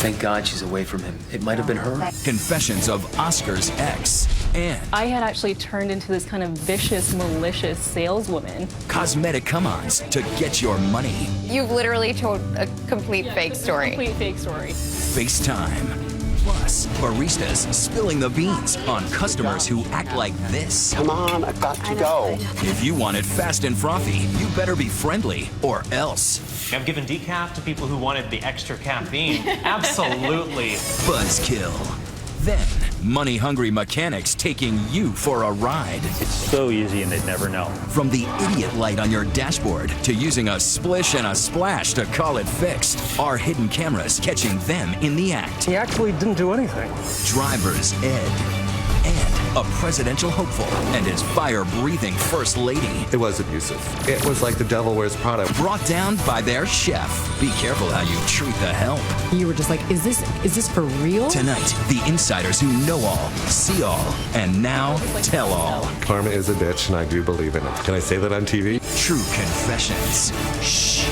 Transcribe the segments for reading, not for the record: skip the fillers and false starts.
Thank God she's away from him. It might have been her. Confessions of Oscar's ex. And I had actually turned into this kind of vicious, malicious saleswoman. cosmetic come-ons to get your money. You've literally told a complete fake story. Complete fake story. FaceTime. Plus, baristas spilling the beans on customers who act like this. Come on, I've got to go. If you want it fast and frothy, you better be friendly or else. I've given decaf to people who wanted the extra caffeine. Absolutely. Buzzkill. Then, money-hungry mechanics taking you for a ride. It's so easy and they'd never know. From the idiot light on your dashboard to using a splish and a splash to call it fixed. Our hidden cameras catching them in the act. He actually didn't do anything. Driver's ed. And a presidential hopeful and his fire-breathing first lady. It was abusive. It was like the devil wears Prada. Brought down by their chef. Be careful how you treat the help. You were just like, is this for real? Tonight, the insiders who know all, see all, and now tell all. Karma is a bitch, and I do believe in it. Can I say that on TV? True confessions. Shh.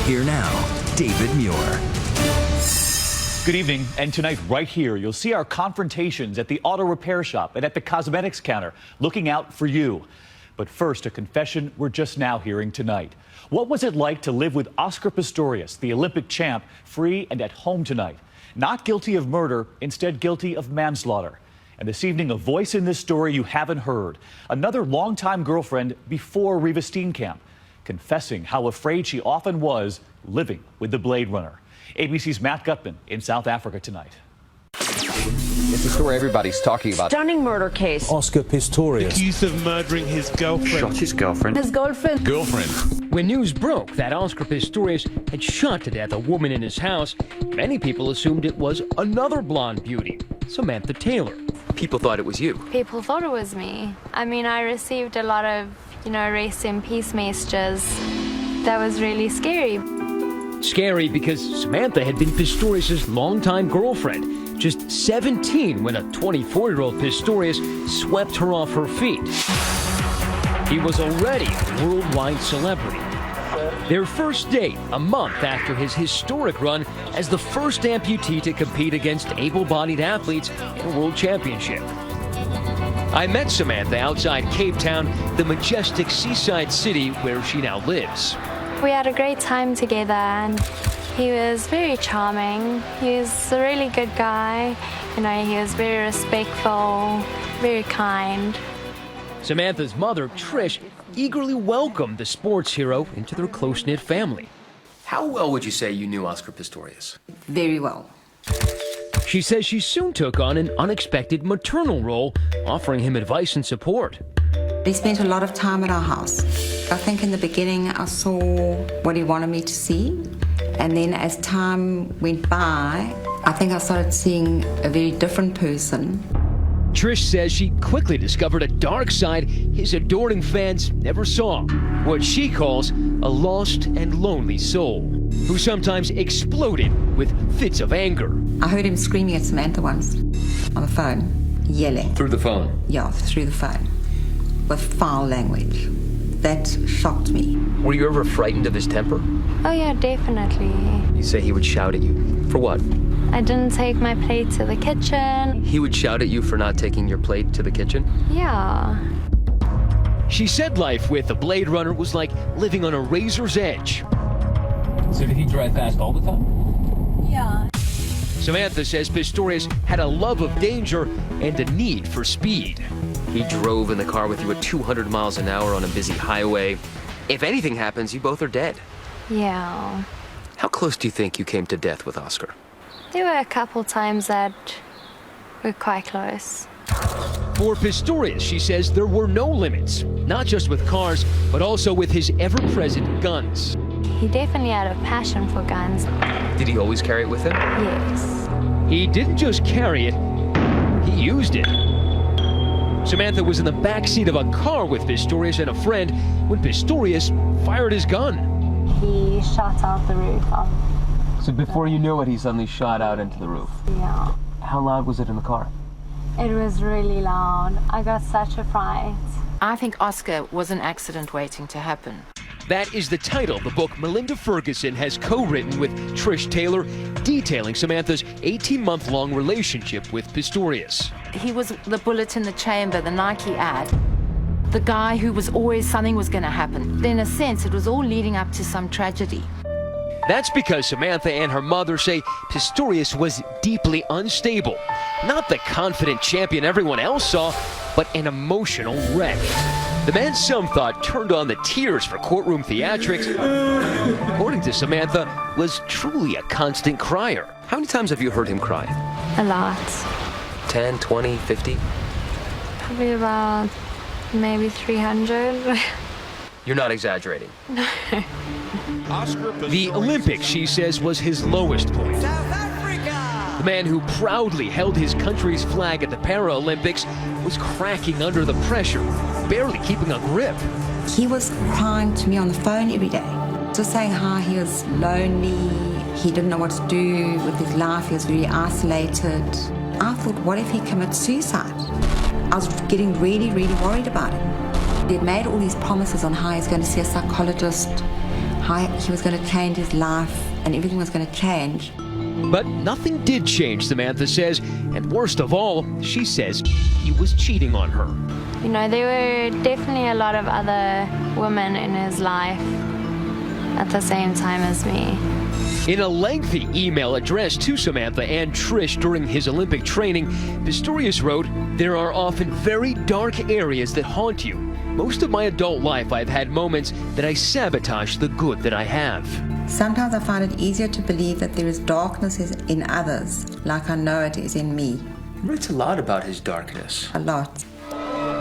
Here now, David Muir. Good evening, and tonight right here, you'll see our confrontations at the auto repair shop and at the cosmetics counter, looking out for you. But first, a confession we're just now hearing tonight. What was it like to live with Oscar Pistorius, the Olympic champ, free and at home tonight? Not guilty of murder, instead guilty of manslaughter. And this evening, a voice in this story you haven't heard. Another longtime girlfriend before Riva Steenkamp, confessing how afraid she often was living with the Blade Runner. ABC's Matt Gutman in South Africa tonight. It's a story everybody's talking about. Stunning murder case. Oscar Pistorius. Accused of murdering his girlfriend. Shot his girlfriend. His girlfriend. When news broke that Oscar Pistorius had shot to death a woman in his house, many people assumed it was another blonde beauty, Samantha Taylor. People thought it was you. People thought it was me. I mean, I received a lot of, rest in peace messages. That was really scary. Scary because Samantha had been Pistorius' longtime girlfriend, just 17 when a 24-year-old Pistorius swept her off her feet. He was already a worldwide celebrity. Their first date, a month after his historic run as the first amputee to compete against able-bodied athletes in a world championship. I met Samantha outside Cape Town, the majestic seaside city where she now lives. We had a great time together, and he was very charming. He was a really good guy. He was very respectful, very kind. Samantha's mother, Trish, eagerly welcomed the sports hero into their close-knit family. How well would you say you knew Oscar Pistorius? Very well. She says she soon took on an unexpected maternal role, offering him advice and support. He spent a lot of time at our house. I think in the beginning I saw what he wanted me to see, and then as time went by, I think I started seeing a very different person. Trish says she quickly discovered a dark side his adoring fans never saw, what she calls a lost and lonely soul, who sometimes exploded with fits of anger. I heard him screaming at Samantha once on the phone, yelling. Through the phone? Yeah, through the phone, with foul language. That shocked me. Were you ever frightened of his temper? Oh yeah, definitely. You say he would shout at you. For what? I didn't take my plate to the kitchen. He would shout at you for not taking your plate to the kitchen? Yeah. She said life with the Blade Runner was like living on a razor's edge. So did he drive fast all the time? Yeah. Samantha says Pistorius had a love of danger and a need for speed. He drove in the car with you at 200 miles an hour on a busy highway. If anything happens, you both are dead. Yeah. How close do you think you came to death with Oscar? There were a couple times that were quite close. For Pistorius, she says there were no limits, not just with cars, but also with his ever-present guns. He definitely had a passion for guns. Did he always carry it with him? Yes. He didn't just carry it, he used it. Samantha was in the back seat of a car with Pistorius and a friend when Pistorius fired his gun. He shot out the roof. So before you knew it, he suddenly shot out into the roof? Yeah. How loud was it in the car? It was really loud. I got such a fright. I think Oscar was an accident waiting to happen. That is the title of the book Melinda Ferguson has co-written with Trish Taylor, detailing Samantha's 18-month-long relationship with Pistorius. He was the bullet in the chamber, the Nike ad. The guy who was always something was going to happen. In a sense, it was all leading up to some tragedy. That's because Samantha and her mother say Pistorius was deeply unstable. Not the confident champion everyone else saw, but an emotional wreck. The man some thought turned on the tears for courtroom theatrics, according to Samantha, was truly a constant crier. How many times have you heard him cry? A lot. 10, 20, 50? Probably about maybe 300. You're not exaggerating. No. The Olympics, she says, was his lowest point. The man who proudly held his country's flag at the Paralympics was cracking under the pressure, barely keeping a grip. He was crying to me on the phone every day, just saying how he was lonely, he didn't know what to do with his life, he was very isolated. I thought, what if he commits suicide? I was getting really, really worried about him. He had made all these promises on how he was going to see a psychologist, how he was going to change his life, and everything was going to change. But nothing did change, Samantha says, and worst of all, she says he was cheating on her. You know, there were definitely a lot of other women in his life at the same time as me. In a lengthy email addressed to Samantha and Trish during his Olympic training, Pistorius wrote, "There are often very dark areas that haunt you. Most of my adult life I've had moments that I sabotage the good that I have." Sometimes I find it easier to believe that there is darkness in others, like I know it is in me. He writes a lot about his darkness. A lot.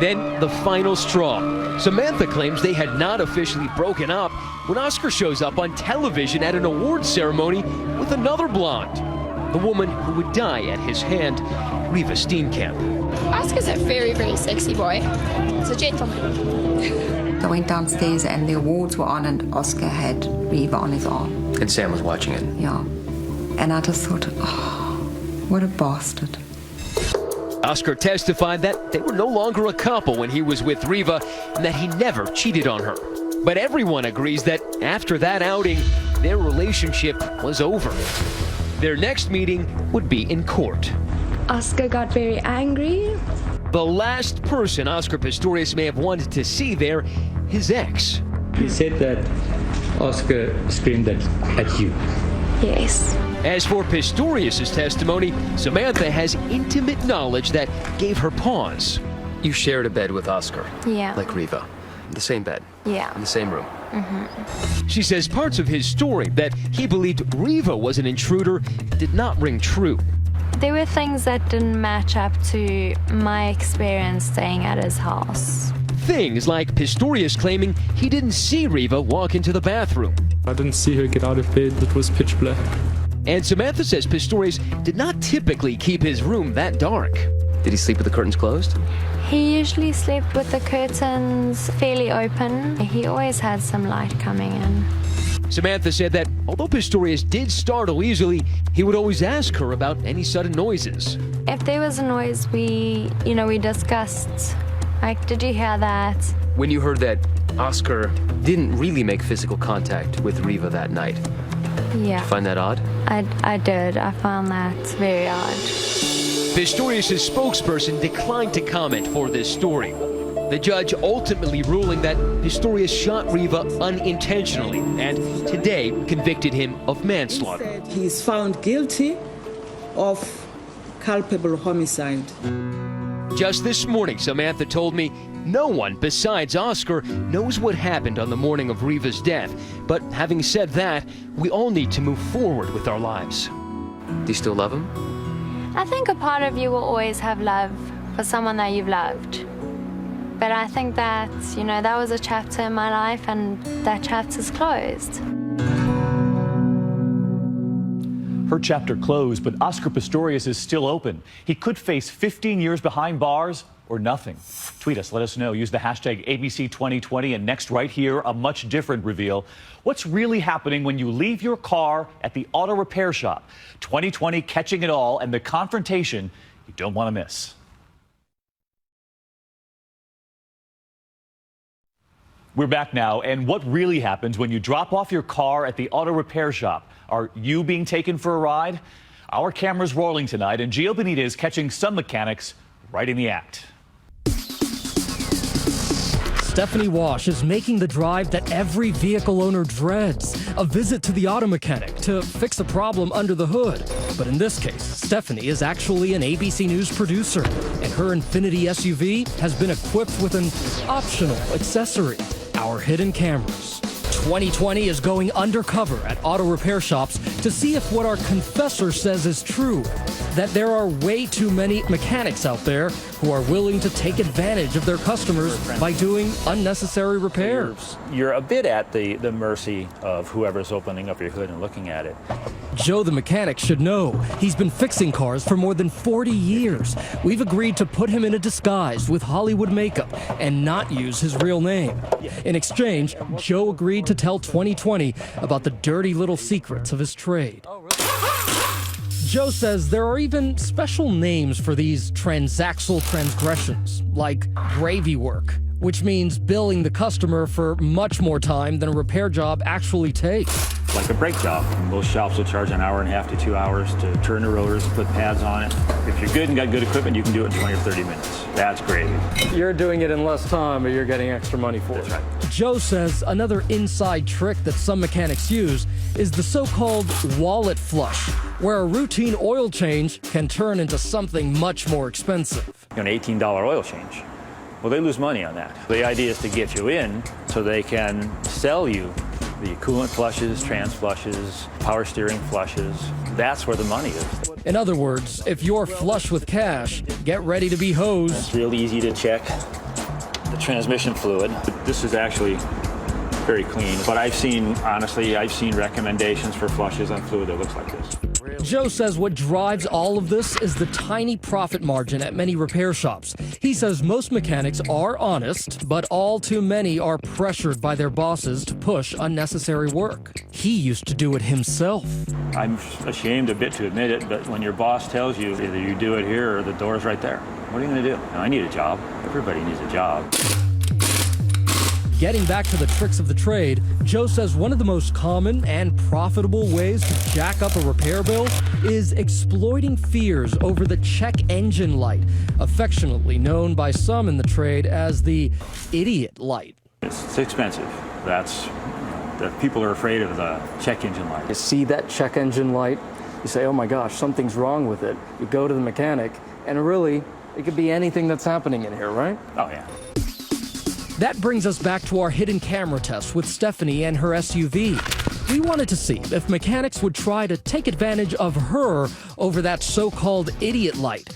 Then the final straw. Samantha claims they had not officially broken up when Oscar shows up on television at an awards ceremony with another blonde, the woman who would die at his hand, Riva Steenkamp. Oscar's a very, very sexy boy. He's a gentleman. I went downstairs and the awards were on and Oscar had Riva on his arm. And Sam was watching it. Yeah. And I just thought, oh, what a bastard. Oscar testified that they were no longer a couple when he was with Riva and that he never cheated on her. But everyone agrees that after that outing, their relationship was over. Their next meeting would be in court. Oscar got very angry. The last person Oscar Pistorius may have wanted to see there, his ex. He said that Oscar screamed at you. Yes. As for Pistorius' testimony, Samantha has intimate knowledge that gave her pause. You shared a bed with Oscar. Yeah. Like Riva. The same bed. Yeah. In the same room. Mm-hmm. She says parts of his story that he believed Riva was an intruder did not ring true. There were things that didn't match up to my experience staying at his house. Things like Pistorius claiming he didn't see Riva walk into the bathroom. I didn't see her get out of bed. It was pitch black. And Samantha says Pistorius did not typically keep his room that dark. Did he sleep with the curtains closed? He usually slept with the curtains fairly open. He always had some light coming in. Samantha said that although Pistorius did startle easily, he would always ask her about any sudden noises. If there was a noise, we discussed, like, did you hear that? When you heard that Oscar didn't really make physical contact with Riva that night, Yeah. did you find that odd? I did. I found that very odd. Pistorius' spokesperson declined to comment for this story. The judge ultimately ruling that Pistorius shot Riva unintentionally and today convicted him of manslaughter. He is found guilty of culpable homicide. Just this morning, Samantha told me no one besides Oscar knows what happened on the morning of Riva's death. But having said that, we all need to move forward with our lives. Do you still love him? I think a part of you will always have love for someone that you've loved. But I think that, that was a chapter in my life and that chapter's closed. Her chapter closed, but Oscar Pistorius is still open. He could face 15 years behind bars or nothing. Tweet us, let us know. Use the hashtag ABC2020 and next right here, a much different reveal. What's really happening when you leave your car at the auto repair shop? 2020 catching it all and the confrontation you don't want to miss. We're back now, and what really happens when you drop off your car at the auto repair shop? Are you being taken for a ride? Our camera's rolling tonight, and Gio Benitez catching some mechanics right in the act. Stephanie Wash is making the drive that every vehicle owner dreads, a visit to the auto mechanic to fix a problem under the hood. But in this case, Stephanie is actually an ABC News producer, and her Infiniti SUV has been equipped with an optional accessory, our hidden cameras. 2020 is going undercover at auto repair shops to see if what our confessor says is true, that there are way too many mechanics out there who are willing to take advantage of their customers by doing unnecessary repairs. You're a bit at the mercy of whoever's opening up your hood and looking at it. Joe the mechanic should know. He's been fixing cars for more than 40 years. We've agreed to put him in a disguise with Hollywood makeup and not use his real name. In exchange, Joe agreed to tell 2020 about the dirty little secrets of his trade. Joe says there are even special names for these transaxle transgressions, like gravy work, which means billing the customer for much more time than a repair job actually takes. Like a brake job. Most shops will charge an hour and a half to 2 hours to turn the rotors, put pads on it. If you're good and got good equipment, you can do it in 20 or 30 minutes. That's gravy. You're doing it in less time, but you're getting extra money for it. That's right. Joe says another inside trick that some mechanics use is the so-called wallet flush, where a routine oil change can turn into something much more expensive. An $18 oil change. Well, they lose money on that. The idea is to get you in so they can sell you the coolant flushes, trans flushes, power steering flushes. That's where the money is. In other words, if you're flush with cash, get ready to be hosed. It's real easy to check the transmission fluid. This is actually very clean, but honestly, I've seen recommendations for flushes on fluid that looks like this. Joe says what drives all of this is the tiny profit margin at many repair shops. He says most mechanics are honest, but all too many are pressured by their bosses to push unnecessary work. He used to do it himself. I'm ashamed a bit to admit it, but when your boss tells you either you do it here or the door's right there, what are you going to do? Now, I need a job. Everybody needs a job. Getting back to the tricks of the trade, Joe says one of the most common and profitable ways to jack up a repair bill is exploiting fears over the check engine light, affectionately known by some in the trade as the idiot light. It's expensive. That people are afraid of the check engine light. You see that check engine light, you say, oh my gosh, something's wrong with it. You go to the mechanic, and really, it could be anything that's happening in here, right? Oh, yeah. That brings us back to our hidden camera test with Stephanie and her SUV. We wanted to see if mechanics would try to take advantage of her over that so-called idiot light.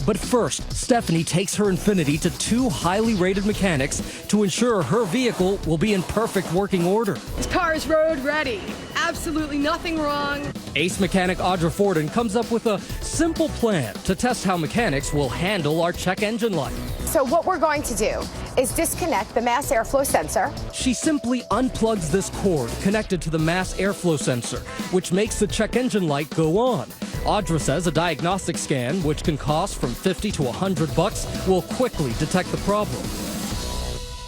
But first, Stephanie takes her Infiniti to two highly rated mechanics to ensure her vehicle will be in perfect working order. This car is road ready. Absolutely nothing wrong. Ace mechanic Audra Forden comes up with a simple plan to test how mechanics will handle our check engine light. So what we're going to do is disconnect the mass airflow sensor. She simply unplugs this cord connected to the mass airflow sensor, which makes the check engine light go on. Audra says a diagnostic scan, which can cost from $50 to $100, will quickly detect the problem.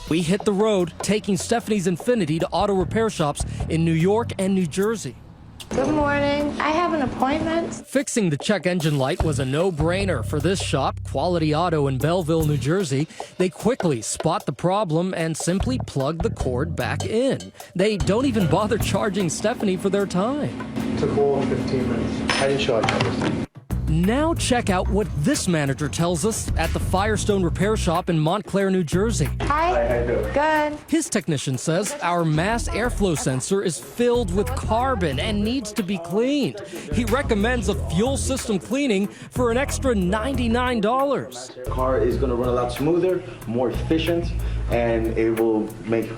We hit the road, taking Stephanie's Infiniti to auto repair shops in New York and New Jersey. Good morning. I have an appointment. Fixing the check engine light was a no-brainer for this shop, Quality Auto in Belleville, New Jersey. They quickly spot the problem and simply plug the cord back in. They don't even bother charging Stephanie for their time. It took more than 15 minutes. I didn't charge everything. Now check out what this manager tells us at the Firestone Repair Shop in Montclair, New Jersey. Hi. Good. His technician says our mass airflow sensor is filled with carbon and needs to be cleaned. He recommends a fuel system cleaning for an extra $99. The car is going to run a lot smoother, more efficient, and it will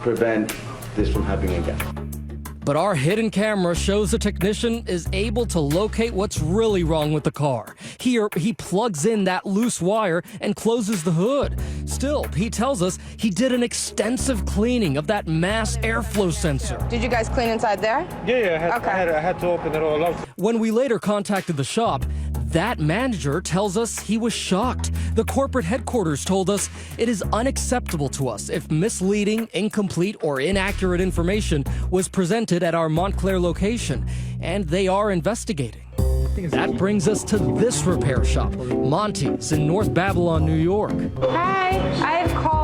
prevent this from happening again. But our hidden camera shows the technician is able to locate what's really wrong with the car. Here, he plugs in that loose wire and closes the hood. Still, he tells us he did an extensive cleaning of that mass airflow sensor. Did you guys clean inside there? Yeah, I had to open it all up. When we later contacted the shop, That manager tells us he was shocked. The corporate headquarters told us it is unacceptable to us if misleading, incomplete, or inaccurate information was presented at our Montclair location, and they are investigating. That brings us to this repair shop, Monty's in North Babylon, New York. Hi, I've called.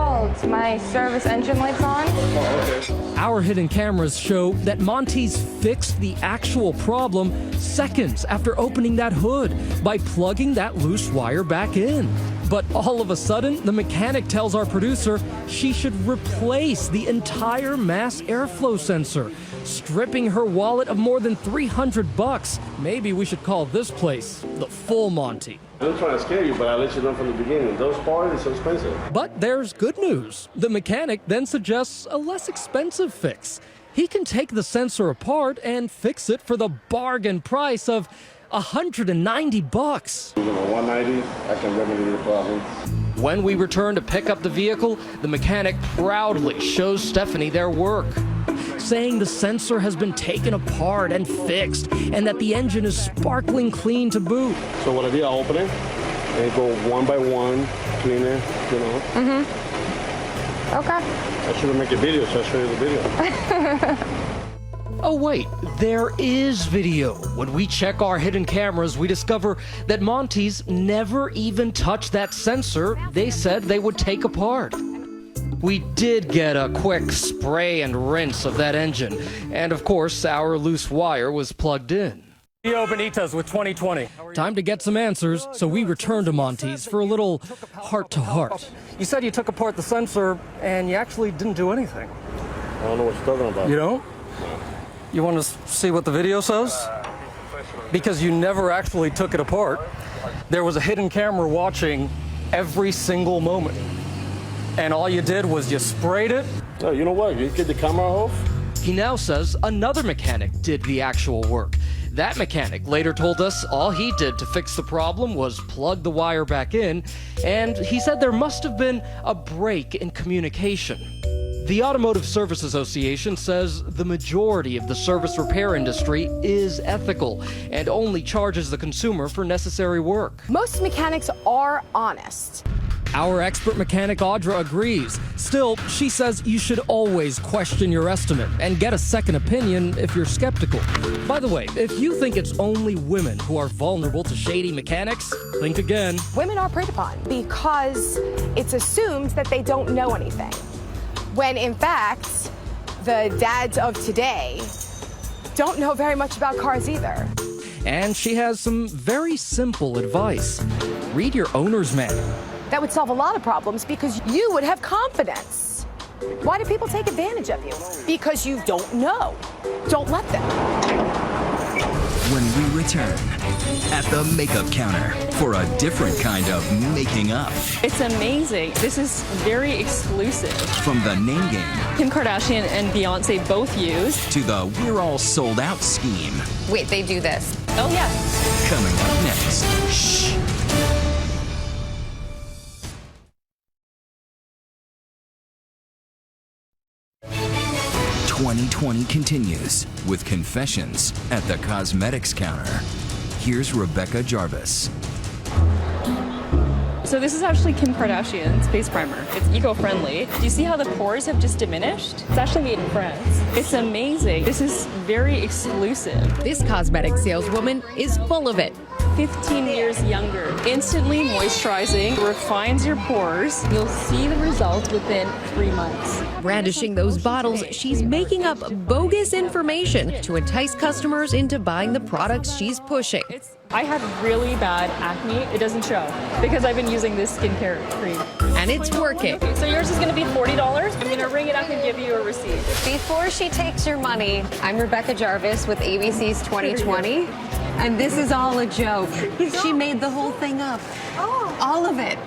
My service engine light's on. Our hidden cameras show that Monty's fixed the actual problem seconds after opening that hood by plugging that loose wire back in. But all of a sudden, the mechanic tells our producer she should replace the entire mass airflow sensor, stripping her wallet of more than $300. Maybe we should call this place the Full Monty. I'm not trying to scare you, but I let you know from the beginning. Those parts are so expensive. But there's good news. The mechanic then suggests a less expensive fix. He can take the sensor apart and fix it for the bargain price of $190. You know, $190, I can remedy the problem. When we return to pick up the vehicle, the mechanic proudly shows Stephanie their work, saying the sensor has been taken apart and fixed and that the engine is sparkling clean to boot. So what I did, I open it and go one by one, clean it, you know. Okay. I should have made a video, so I'll show you the video. Oh wait, there is video. When we check our hidden cameras, we discover that Monty's never even touched that sensor they said they would take apart. We did get a quick spray and rinse of that engine, and of course our loose wire was plugged in. Benitas with 2020. Time to get some answers, so we return to Monty's for a little heart-to-heart. You said you took apart the sensor and you actually didn't do anything. I don't know what you're talking about. You don't? You want to see what the video says? Because you never actually took it apart. There was a hidden camera watching every single moment. And all you did was you sprayed it. Oh, you know what? You get the camera off. He now says another mechanic did the actual work. That mechanic later told us all he did to fix the problem was plug the wire back in, and he said there must have been a break in communication. The Automotive Service Association says the majority of the service repair industry is ethical and only charges the consumer for necessary work. Most mechanics are honest. Our expert mechanic Audra agrees. Still, she says you should always question your estimate and get a second opinion if you're skeptical. By the way, if you think it's only women who are vulnerable to shady mechanics, think again. Women are preyed upon because it's assumed that they don't know anything. When in fact, the dads of today don't know very much about cars either. And she has some very simple advice. Read your owner's manual. That would solve a lot of problems because you would have confidence. Why do people take advantage of you? Because you don't know. Don't let them. When we return at the makeup counter for a different kind of making up. It's amazing. This is very exclusive. From the name game. Kim Kardashian and Beyonce both use. To the we're all sold out scheme. Wait, they do this? Oh, yeah. Coming up next. Shh. 2020 continues with confessions at the cosmetics counter. Here's Rebecca Jarvis. So this is actually Kim Kardashian's face primer. It's eco-friendly. Do you see how the pores have just diminished? It's actually made in France. It's amazing. This is very exclusive. This cosmetic saleswoman is full of it. 15 years younger. Instantly moisturizing, refines your pores. You'll see the result within 3 months. Brandishing those bottles, she's making up bogus information to entice customers into buying the products she's pushing. I had really bad acne. It doesn't show because I've been using this skincare cream. And it's working. Okay, so yours is going to be $40. I'm going to ring it up and give you a receipt. Before she takes your money, I'm Rebecca Jarvis with ABC's 2020. And this is all a joke. She made the whole thing up. All of it.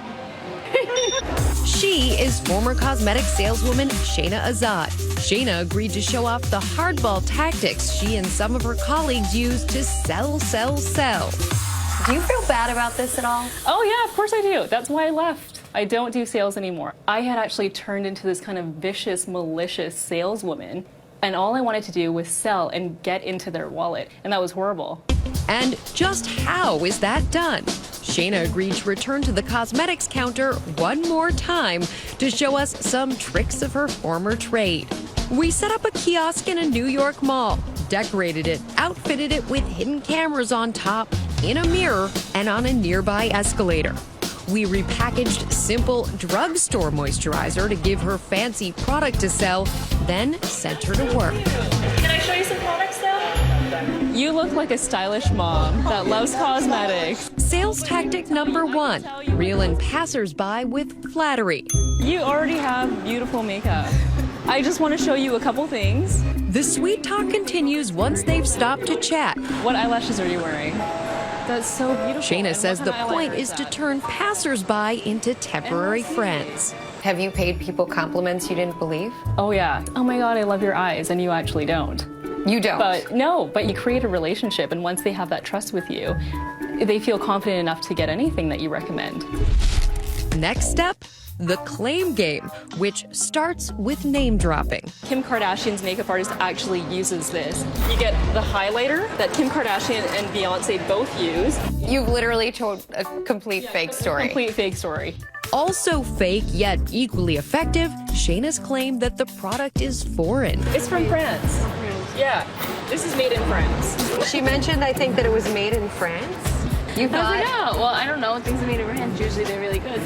She is former cosmetic saleswoman Shayna Azad. Shayna agreed to show off the hardball tactics she and some of her colleagues use to sell. Do you feel bad about this at all? Oh yeah, of course I do. That's why I left. I don't do sales anymore. I had actually turned into this kind of vicious, malicious saleswoman, and all I wanted to do was sell and get into their wallet, and that was horrible. And just how is that done? Shayna agreed to return to the cosmetics counter one more time to show us some tricks of her former trade. We set up a kiosk in a New York mall, decorated it, outfitted it with hidden cameras on top, in a mirror, and on a nearby escalator. We repackaged simple drugstore moisturizer to give her fancy product to sell, then sent her to work. Can I show you some products now? You look like a stylish mom that loves cosmetics. Sales tactic number 1, reel in passersby with flattery. You already have beautiful makeup. I just want to show you a couple things. The sweet talk continues once they've stopped to chat. What eyelashes are you wearing? That's so beautiful. Shayna says the point is to turn passersby into temporary friends. Have you paid people compliments you didn't believe? Oh yeah. Oh my God, I love your eyes, and you actually don't. You don't? But you create a relationship, and once they have that trust with you, they feel confident enough to get anything that you recommend. Next step, the claim game, which starts with name dropping. Kim Kardashian's makeup artist actually uses this. You get the highlighter that Kim Kardashian and Beyonce both use. You've literally told a complete fake story. Complete fake story. Also fake, yet equally effective, Shayna's claim that the product is foreign. It's from France. Yeah, this is made in France. She mentioned, I think, that it was made in France. You thought? Well, I don't know. Things are made in France. Usually they're really good.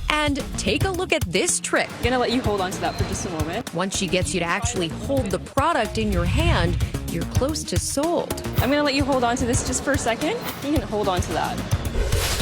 And take a look at this trick. I'm gonna let you hold on to that for just a moment. Once she gets you to actually hold the product in your hand, you're close to sold. I'm gonna let you hold on to this just for a second. You can hold on to that.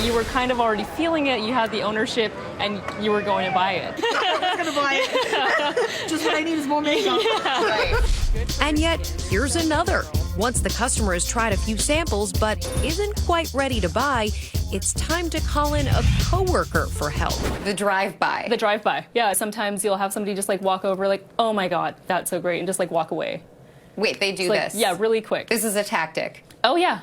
You were kind of already feeling it, you had the ownership, and you were going to buy it. I'm gonna buy it. Just what I need is more makeup. Yeah. Right. And yet, here's another. Once the customer has tried a few samples but isn't quite ready to buy, it's time to call in a coworker for help. The drive-by. The drive-by. Yeah, sometimes you'll have somebody just like walk over like, oh my God, that's so great, and just like walk away. Wait, they do Like, this? yeah, really quick. This is a tactic. Oh yeah.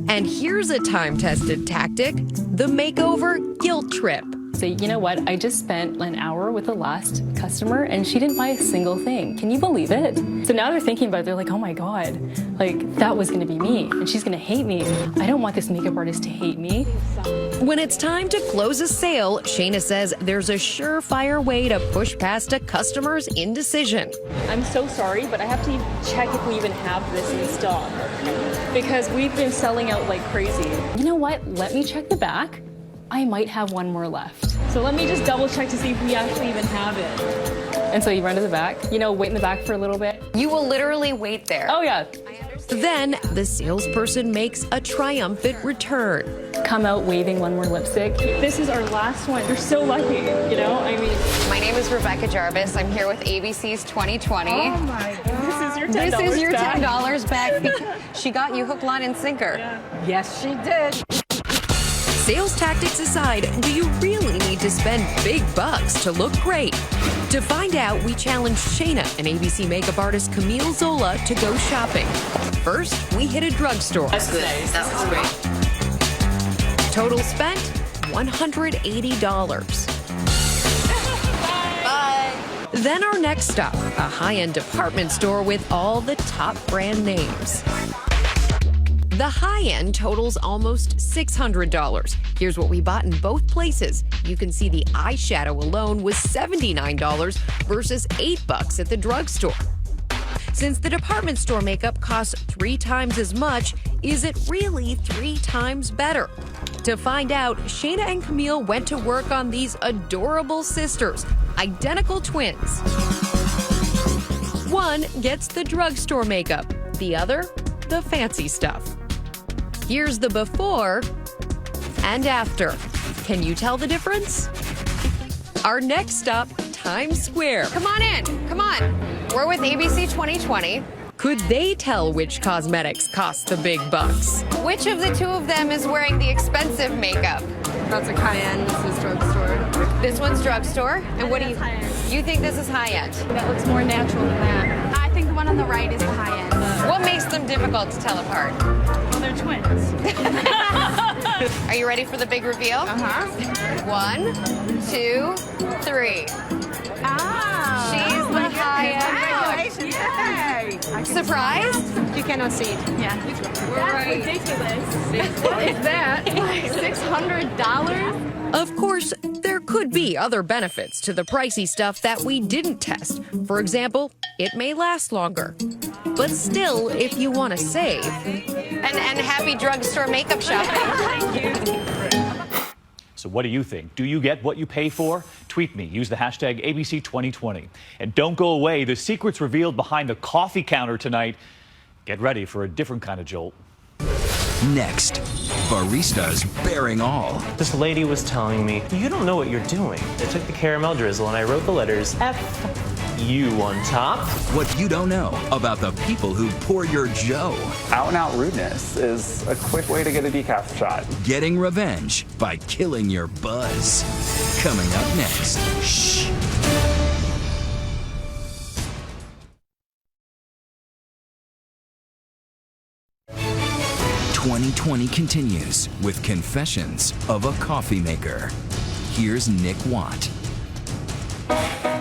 And here's a time-tested tactic, the makeover guilt trip. Say, you know what, I just spent an hour with the last customer and she didn't buy a single thing. Can you believe it? So now they're thinking about it, they're like, oh my God, like that was gonna be me and she's gonna hate me. I don't want this makeup artist to hate me. When it's time to close a sale, Shayna says there's a surefire way to push past a customer's indecision. I'm so sorry, but I have to check if we even have this in stock because we've been selling out like crazy. You know what, let me check the back. I might have one more left. So let me just double check to see if we actually even have it. And so you run to the back, you know, wait in the back for a little bit. You will literally wait there. Oh yeah. Then the salesperson makes a triumphant return. Come out waving one more lipstick. This is our last one. You're so lucky, you know? I mean. My name is Rebecca Jarvis. I'm here with ABC's 2020. Oh my God. This is your $10 This is your back. $10 back. Because she got you hook, line, and sinker. Yeah. Yes, she did. Sales tactics aside, do you really need to spend big bucks to look great? To find out, we challenged Shayna and ABC makeup artist Camille Zola to go shopping. First, we hit a drugstore. That's good. That was great. Total spent, $180. Bye. Then our next stop, a high-end department store with all the top brand names. The high-end totals almost $600. Here's what we bought in both places. You can see the eyeshadow alone was $79 versus $8 at the drugstore. Since the department store makeup costs 3 times as much, is it really 3 times better? To find out, Shayna and Camille went to work on these adorable sisters, identical twins. One gets the drugstore makeup, the other, the fancy stuff. Here's the before and after. Can you tell the difference? Our next stop, Times Square. Come on in. Come on. We're with ABC 2020. Could they tell which cosmetics cost the big bucks? Which of the two of them is wearing the expensive makeup? That's a high-end. This is drugstore. This one's drugstore. And what do you? You think this is high end? That looks more natural than that. I think the one on the right is the high end. What makes them difficult to tell apart? Well, they're twins. Are you ready for the big reveal? 1, 2, 3. Ah. She's the high end. Yay! Surprised? You cannot see it. Yeah. That's ridiculous. What is that? Like $600? Of course, there could be other benefits to the pricey stuff that we didn't test. For example, it may last longer. But still, if you want to save. And happy drugstore makeup shopping. Thank you. So what do you think? Do you get what you pay for? Tweet me. Use the hashtag ABC2020. And don't go away. The secrets revealed behind the coffee counter tonight. Get ready for a different kind of jolt. Next, baristas bearing all. This lady was telling me, you don't know what you're doing. I took the caramel drizzle and I wrote the letters F-U on top. What you don't know about the people who pour your joe. Out and out rudeness is a quick way to get a decaf shot. Getting revenge by killing your buzz. Coming up next. Shh. '20 continues with Confessions of a Coffee Maker. Here's Nick Watt.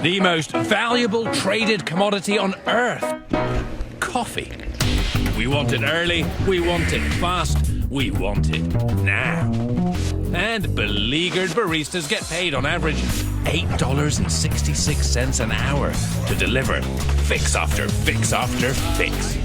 The most valuable traded commodity on earth. Coffee. We want it early, we want it fast, we want it now. And beleaguered baristas get paid on average $8.66 an hour to deliver fix after fix after fix.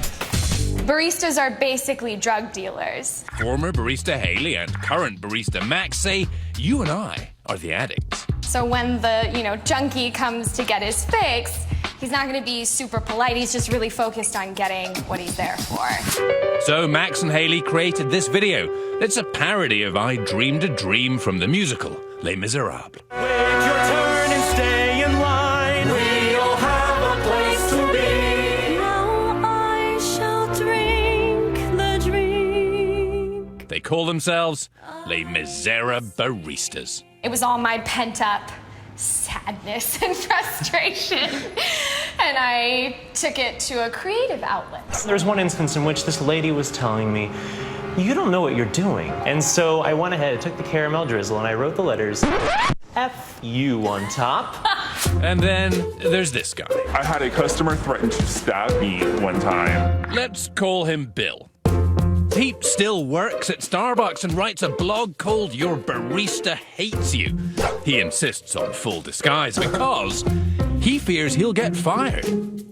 Baristas are basically drug dealers. Former barista Haley and current barista Max say you and I are the addicts. So when the, junkie comes to get his fix, he's not going to be super polite. He's just really focused on getting what he's there for. So Max and Haley created this video. It's a parody of I Dreamed a Dream from the musical Les Miserables. Wait your turn and stay in line. We all have a place to be. Now I shall drink the drink. They call themselves Les Miserables Baristas. It was all my pent-up sadness and frustration, and I took it to a creative outlet. There's one instance in which this lady was telling me, you don't know what you're doing. And so I went ahead, I took the caramel drizzle, and I wrote the letters F-U on top. And then there's this guy. I had a customer threaten to stab me one time. Let's call him Bill. He still works at Starbucks and writes a blog called Your Barista Hates You. He insists on full disguise because he fears he'll get fired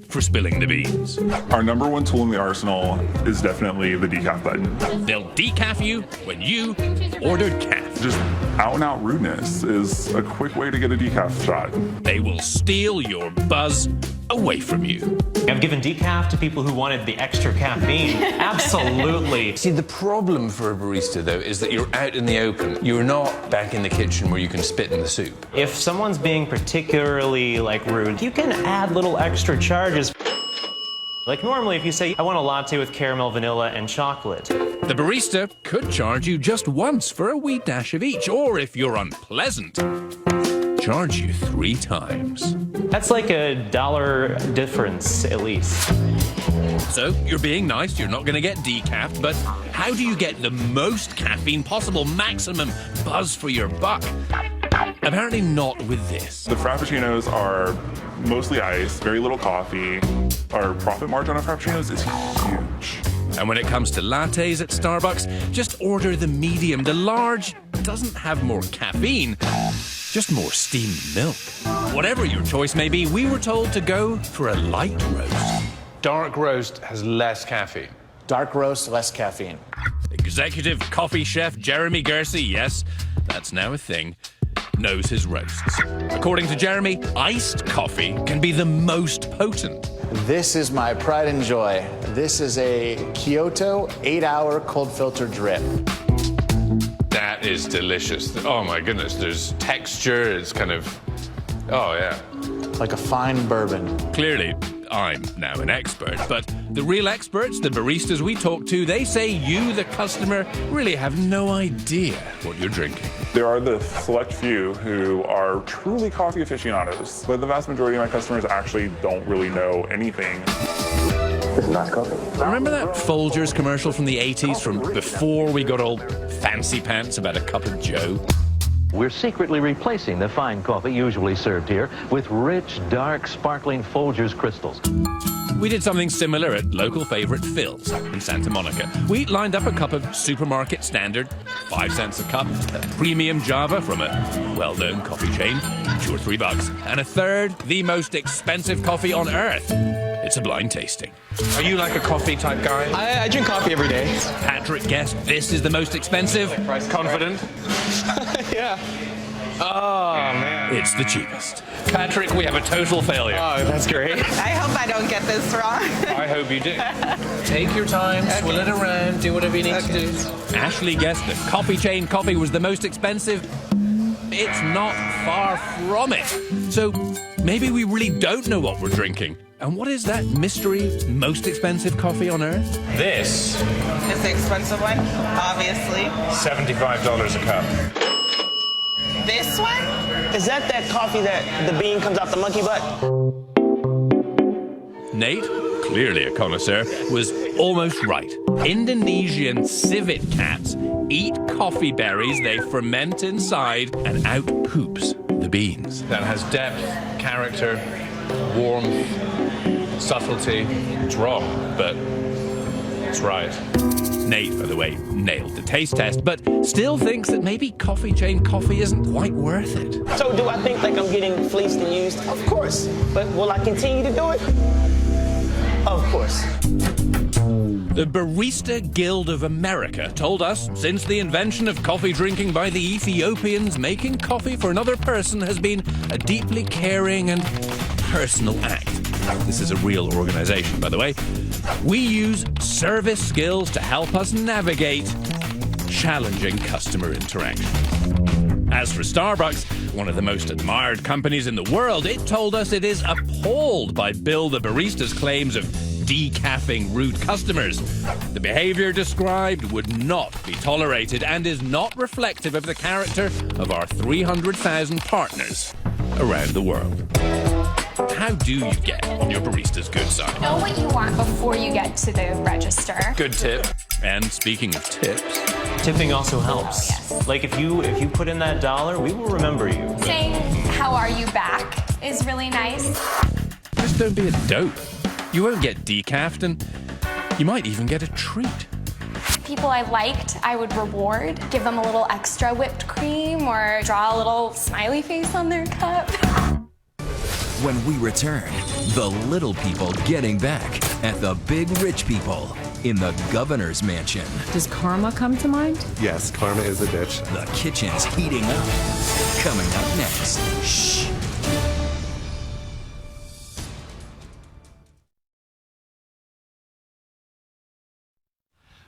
for spilling the beans. Our number one tool in the arsenal is definitely the decaf button. They'll decaf you when you ordered caf. Just out and out rudeness is a quick way to get a decaf shot. They will steal your buzz away from you. I've given decaf to people who wanted the extra caffeine. Absolutely. See, the problem for a barista, though, is that you're out in the open. You're not back in the kitchen where you can spit in the soup. If someone's being particularly, rude, you can add little extra charges. Like normally, if you say, I want a latte with caramel, vanilla, and chocolate. The barista could charge you just once for a wee dash of each, or if you're unpleasant, charge you 3 times. That's like $1 difference, at least. So, you're being nice, you're not going to get decaf, but how do you get the most caffeine possible, maximum buzz for your buck? Apparently not with this. The Frappuccinos are mostly ice, very little coffee. Our profit margin on Frappuccinos is huge. And when it comes to lattes at Starbucks, just order the medium. The large doesn't have more caffeine, just more steamed milk. Whatever your choice may be, we were told to go for a light roast. Dark roast has less caffeine. Dark roast, less caffeine. Executive coffee chef Jeremy Gersey, yes, that's now a thing, knows his roasts. According to Jeremy, iced coffee can be the most potent. This is my pride and joy. This is a Kyoto 8-hour cold filter drip. That is delicious. Oh my goodness, there's texture, it's kind of, oh yeah. Like a fine bourbon. Clearly, I'm now an expert, but the real experts, the baristas we talk to, they say you, the customer, really have no idea what you're drinking. There are the select few who are truly coffee aficionados, but the vast majority of my customers actually don't really know anything. This is nice coffee. Remember that Folgers commercial from the 80s, from before we got all fancy pants about a cup of joe? We're secretly replacing the fine coffee usually served here with rich, dark, sparkling Folgers crystals. We did something similar at local favorite Phil's in Santa Monica. We lined up a cup of supermarket standard, 5 cents a cup, a premium Java from a well-known coffee chain, $2 or $3, and a third, the most expensive coffee on earth. It's a blind tasting. Are you like a coffee type guy? I drink coffee every day. Patrick guessed this is the most expensive. Confident? Yeah. Oh, man. It's the cheapest. Patrick, we have a total failure. Oh, that's great. I hope I don't get this wrong. I hope you do. Take your time, swill it around, do whatever you need to do. Ashley guessed that coffee chain coffee was the most expensive. It's not far from it. So maybe we really don't know what we're drinking. And what is that mystery most expensive coffee on earth? This It's the expensive one, obviously. $75 a cup. This one? Is that coffee that the bean comes out the monkey butt? Nate, clearly a connoisseur, was almost right. Indonesian civet cats eat coffee berries they ferment inside and out poops the beans. That has depth, character, warmth, subtlety. It's wrong, but it's right. Nate, by the way, nailed the taste test, but still thinks that maybe coffee chain coffee isn't quite worth it. So do I think like I'm getting fleeced and used? Of course. But will I continue to do it? Of course. The Barista Guild of America told us since the invention of coffee drinking by the Ethiopians, making coffee for another person has been a deeply caring and personal act. This is a real organization, by the way. We use service skills to help us navigate challenging customer interaction. As for Starbucks, one of the most admired companies in the world, it told us it is appalled by Bill the Barista's claims of decaffing rude customers. The behavior described would not be tolerated and is not reflective of the character of our 300,000 partners around the world. How do you get on your barista's good side? Know what you want before you get to the register. Good tip. And speaking of tips, tipping also helps. Yes. Like if you put in that $1, we will remember you. Saying, how are you back is really nice. just don't be a dope. You won't get decaffed and you might even get a treat. People I liked, I would reward, give them a little extra whipped cream or draw a little smiley face on their cup. When we return, the little people getting back at the big rich people in the governor's mansion. Does karma come to mind? Yes, karma is a bitch. The kitchen's heating up. Coming up next. Shh.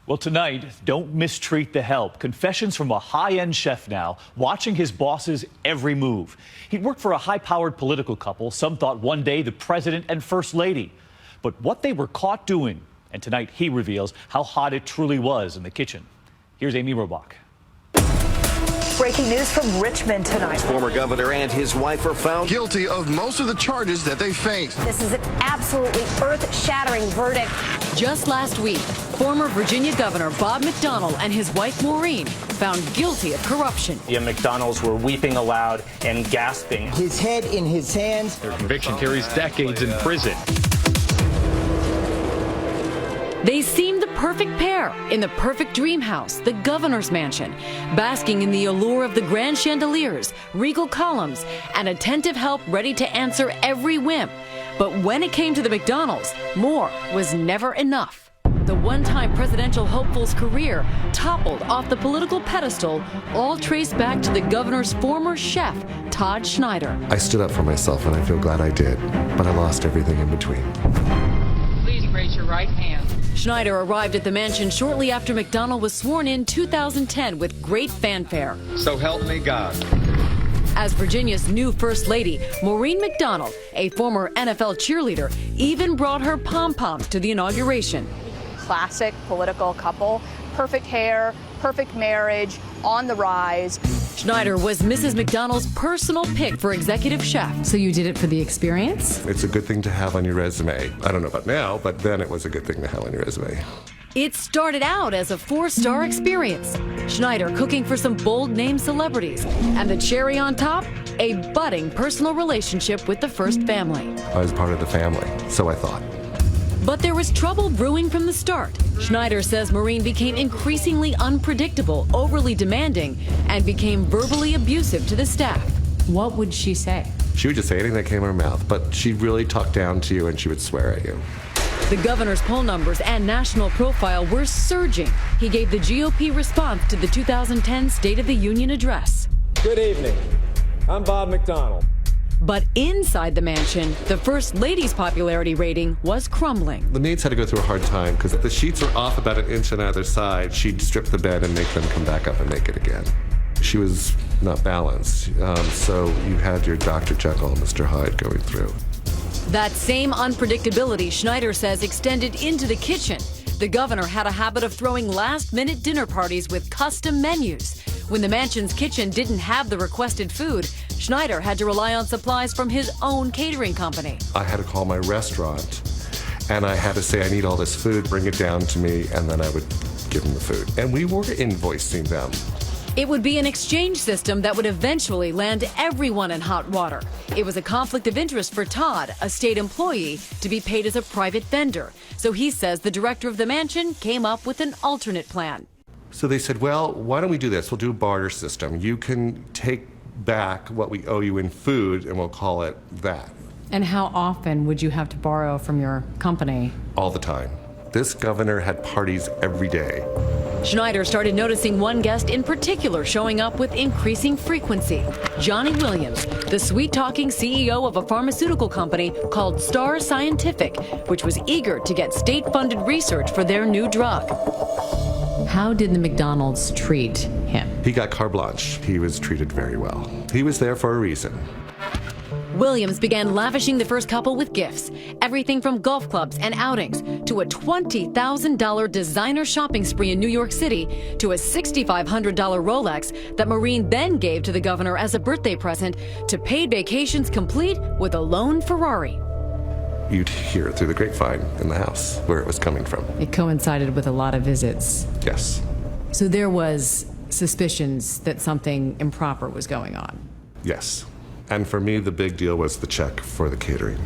Well, tonight, don't mistreat the help. Confessions from a high-end chef now, watching his boss's every move. He'd worked for a high-powered political couple. Some thought one day the president and first lady. But what they were caught doing, and tonight he reveals how hot it truly was in the kitchen. Here's Amy Robach. Breaking news from Richmond tonight. Former governor and his wife are found guilty of most of the charges that they faced. This is an absolutely earth-shattering verdict. Just last week, former Virginia Governor Bob McDonnell and his wife Maureen found guilty of corruption. The McDonnells were weeping aloud and gasping. His head in his hands. Their conviction carries decades in prison. They seemed the perfect pair in the perfect dream house, the governor's mansion, basking in the allure of the grand chandeliers, regal columns, and attentive help ready to answer every whim. But when it came to the McDonnells, more was never enough. The one-time presidential hopeful's career toppled off the political pedestal, all traced back to the governor's former chef, Todd Schneider. I stood up for myself, and I feel glad I did, but I lost everything in between. Please raise your right hand. Schneider arrived at the mansion shortly after McDonnell was sworn in 2010 with great fanfare. So help me God. As Virginia's new First Lady, Maureen McDonnell, a former NFL cheerleader, even brought her pom-poms to the inauguration. Classic political couple, perfect hair, perfect marriage, on the rise. Schneider was Mrs. McDonald's personal pick for executive chef. So you did it for the experience? It's a good thing to have on your resume. I don't know about now, but then it was a good thing to have on your resume. It started out as a 4-star experience. Schneider cooking for some bold name celebrities. And the cherry on top, a budding personal relationship with the First family. I was part of the family, so I thought. But there was trouble brewing from the start. Schneider says Maureen became increasingly unpredictable, overly demanding, and became verbally abusive to the staff. What would she say? She would just say anything that came out of her mouth, but she really talked down to you and she would swear at you. The governor's poll numbers and national profile were surging. He gave the GOP response to the 2010 State of the Union address. Good evening. I'm Bob McDonald. But inside the mansion, the First Lady's popularity rating was crumbling. The maids had to go through a hard time because if the sheets were off about an inch on either side, she'd strip the bed and make them come back up and make it again. She was not balanced, so you had your Dr. Jekyll and Mr. Hyde going through. That same unpredictability, Schneider says, extended into the kitchen. The governor had a habit of throwing last-minute dinner parties with custom menus. When the mansion's kitchen didn't have the requested food, Schneider had to rely on supplies from his own catering company. I had to call my restaurant, and I had to say, I need all this food, bring it down to me, and then I would give them the food. And we were invoicing them. It would be an exchange system that would eventually land everyone in hot water. It was a conflict of interest for Todd, a state employee, to be paid as a private vendor. So he says the director of the mansion came up with an alternate plan. So they said, well, why don't we do this? We'll do a barter system. You can take back what we owe you in food, and we'll call it that. And how often would you have to borrow from your company? All the time. This governor had parties every day. Schneider started noticing one guest in particular showing up with increasing frequency. Johnny Williams, the sweet-talking CEO of a pharmaceutical company called Star Scientific, which was eager to get state-funded research for their new drug. How did the McDonald's treat him? He got carte blanche. He was treated very well. He was there for a reason. Williams began lavishing the first couple with gifts, everything from golf clubs and outings to a $20,000 designer shopping spree in New York City to a $6,500 Rolex that Maureen then gave to the governor as a birthday present to paid vacations complete with a lone Ferrari. You'd hear it through the grapevine in the house where it was coming from. It coincided with a lot of visits. Yes. So there was suspicions that something improper was going on. Yes. And for me, the big deal was the check for the catering.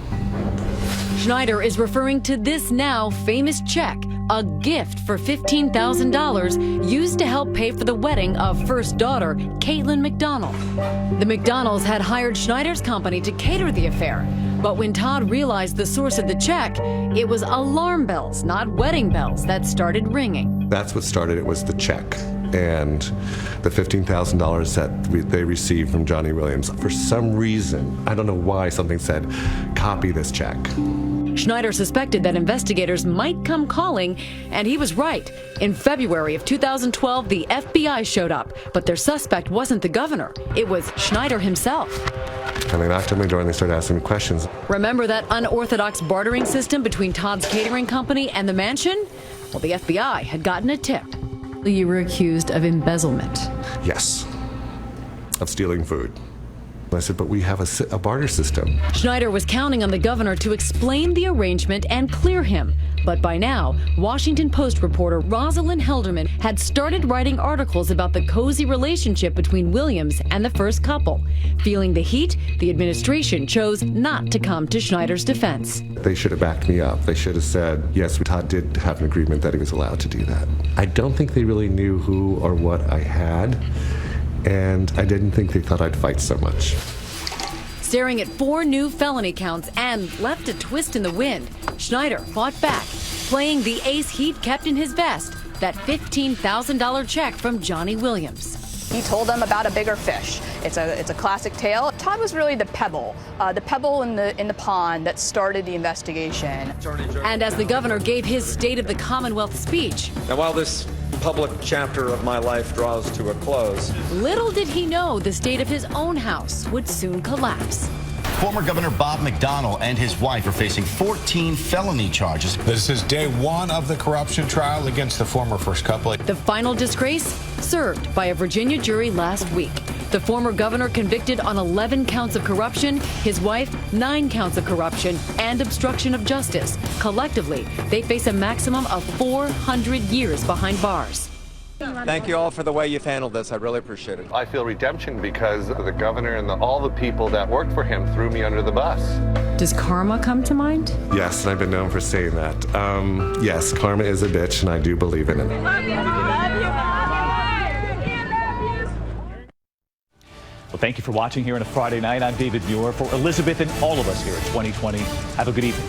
Schneider is referring to this now famous check, a gift for $15,000 used to help pay for the wedding of first daughter, Caitlin McDonald. The McDonald's had hired Schneider's company to cater the affair. But when Todd realized the source of the check, it was alarm bells, not wedding bells, that started ringing. That's what started it, was the check. And the $15,000 that they received from Johnny Williams. For some reason, I don't know why, something said, copy this check. Schneider suspected that investigators might come calling, and he was right. In February of 2012, the FBI showed up, but their suspect wasn't the governor. It was Schneider himself. And they knocked on my door and they started asking me questions. Remember that unorthodox bartering system between Todd's catering company and the mansion? Well, the FBI had gotten a tip. You were accused of embezzlement. Yes, of stealing food. I said, but we have a barter system. Schneider was counting on the governor to explain the arrangement and clear him. But by now, Washington Post reporter Rosalind Helderman had started writing articles about the cozy relationship between Williams and the first couple. Feeling the heat, the administration chose not to come to Schneider's defense. They should have backed me up. They should have said, yes, Todd did have an agreement that he was allowed to do that. I don't think they really knew who or what I had, and I didn't think they thought I'd fight so much. Staring at 4 new felony counts and left a twist in the wind, Schneider fought back, playing the ace he'd kept in his vest, that $15,000 check from Johnny Williams. He told them about a bigger fish. It's a classic tale. Todd was really the pebble in the pond that started the investigation. And as the governor gave his State of the Commonwealth speech, now while this public chapter of my life draws to a close, little did he know the state of his own house would soon collapse. Former Governor Bob McDonald and his wife are facing 14 felony charges. This is day 1 of the corruption trial against the former first couple. The final disgrace served by a Virginia jury last week. The former governor convicted on 11 counts of corruption, his wife 9 counts of corruption and obstruction of justice. Collectively, they face a maximum of 400 years behind bars. Thank you all for the way you've handled this. I really appreciate it. I feel redemption because the governor and all the people that worked for him threw me under the bus. Does karma come to mind? Yes, and I've been known for saying that. Yes, karma is a bitch, and I do believe in it. Well, thank you for watching here on a Friday night. I'm David Muir. For Elizabeth and all of us here at 2020, have a good evening.